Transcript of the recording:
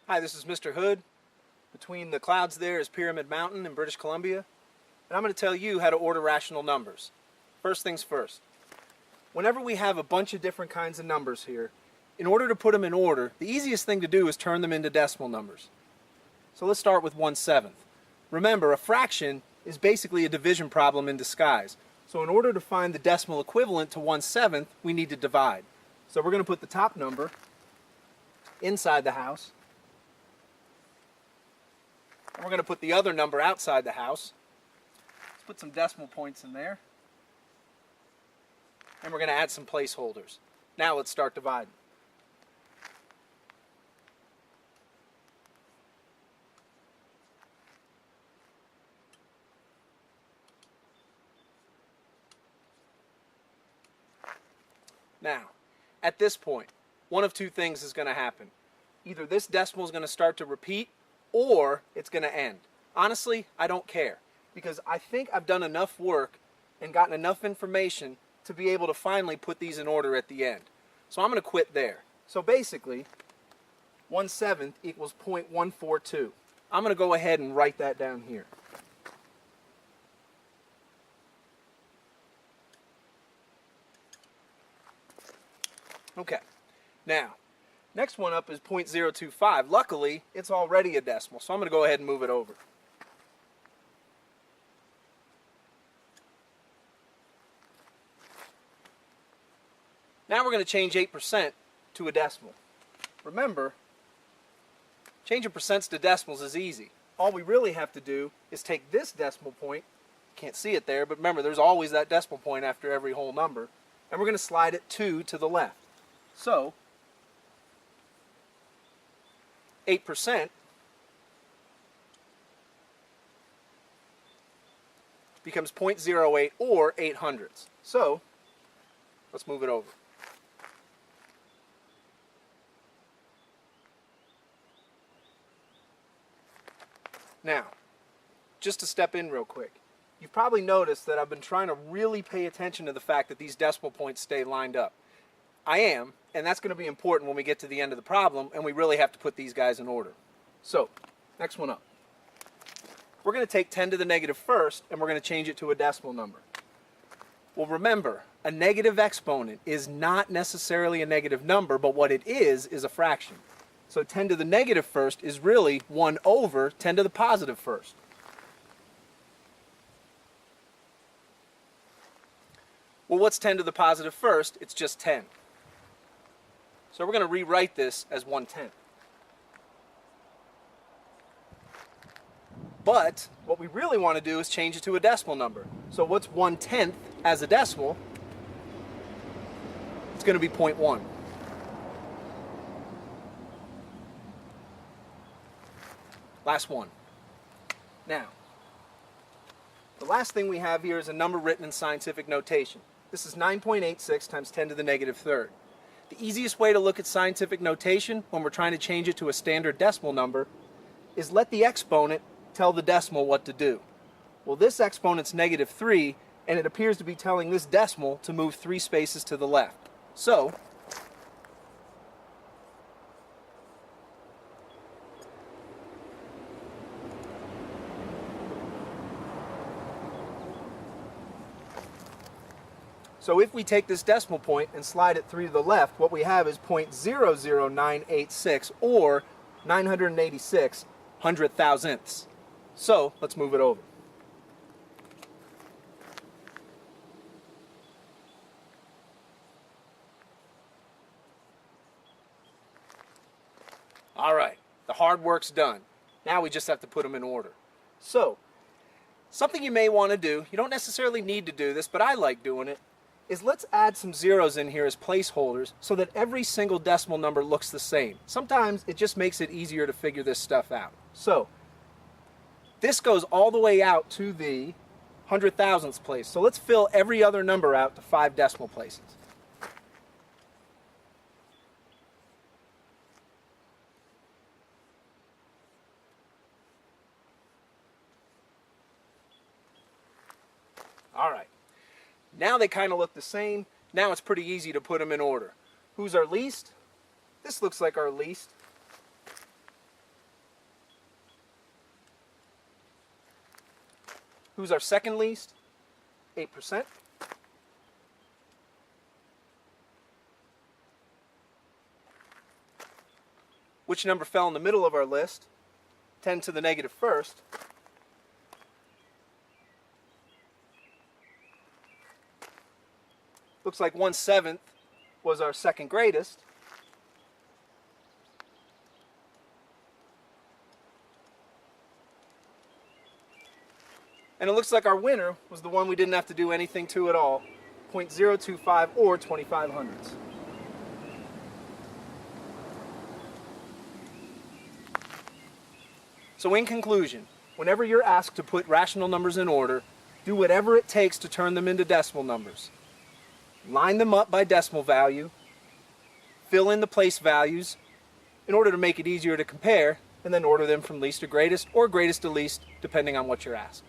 Hi, this is Mr. Hood. Between the clouds there is Pyramid Mountain in British Columbia, and I'm going to tell you how to order rational numbers. First things first. Whenever we have a bunch of different kinds of numbers here, in order to put them in order, the easiest thing to do is turn them into decimal numbers. So let's start with 1/7. Remember, a fraction is basically a division problem in disguise. So in order to find the decimal equivalent to 1/7, we need to divide. So we're going to put the top number inside the house, and we're going to put the other number outside the house. Let's put some decimal points in there, and we're going to add some placeholders. Now let's start dividing. Now, at this point, one of two things is going to happen. Either this decimal is going to start to repeat, or it's going to end. Honestly, I don't care, because I think I've done enough work and gotten enough information to be able to finally put these in order at the end. So I'm going to quit there. So basically, 1/7 equals 0.142. I'm going to go ahead and write that down here. Okay, now, next one up is 0.025. Luckily, it's already a decimal, so I'm going to go ahead and move it over. Now we're going to change 8% to a decimal. Remember, changing percents to decimals is easy. All we really have to do is take this decimal point, can't see it there, but remember there's always that decimal point after every whole number, and we're going to slide it 2 to the left. So, 8% becomes 0.08 or 800ths. So, let's move it over. Now, just to step in real quick, you've probably noticed that I've been trying to really pay attention to the fact that these decimal points stay lined up. I am, and that's going to be important when we get to the end of the problem and we really have to put these guys in order. So, next one up. We're going to take 10 to the negative first and we're going to change it to a decimal number. Well, remember, a negative exponent is not necessarily a negative number, but what it is a fraction. So 10 to the negative first is really 1 over 10 to the positive first. Well, what's 10 to the positive first? It's just 10. So we're going to rewrite this as 1/10. But what we really want to do is change it to a decimal number. So what's 1/10 as a decimal? It's going to be 0.1. Last one. Now, the last thing we have here is a number written in scientific notation. This is 9.86 times 10 to the negative third. The easiest way to look at scientific notation when we're trying to change it to a standard decimal number is let the exponent tell the decimal what to do. Well, this exponent's -3, and it appears to be telling this decimal to move 3 spaces to the left. So, if we take this decimal point and slide it 3 to the left, what we have is 0.00986 or 986 hundred-thousandths. So let's move it over. All right, the hard work's done. Now we just have to put them in order. So, something you may want to do, you don't necessarily need to do this, but I like doing it, is let's add some zeros in here as placeholders so that every single decimal number looks the same. Sometimes it just makes it easier to figure this stuff out. So, this goes all the way out to the hundred-thousandths place. So let's fill every other number out to 5 decimal places. All right. Now they kind of look the same. Now it's pretty easy to put them in order. Who's our least? This looks like our least. Who's our second least? 8%. Which number fell in the middle of our list? 10 to the negative first. Looks like 1/7 was our second greatest. And it looks like our winner was the one we didn't have to do anything to at all, 0.025 or 25 hundredths. So in conclusion, whenever you're asked to put rational numbers in order, do whatever it takes to turn them into decimal numbers. Line them up by decimal value, fill in the place values in order to make it easier to compare, and then order them from least to greatest or greatest to least, depending on what you're asked.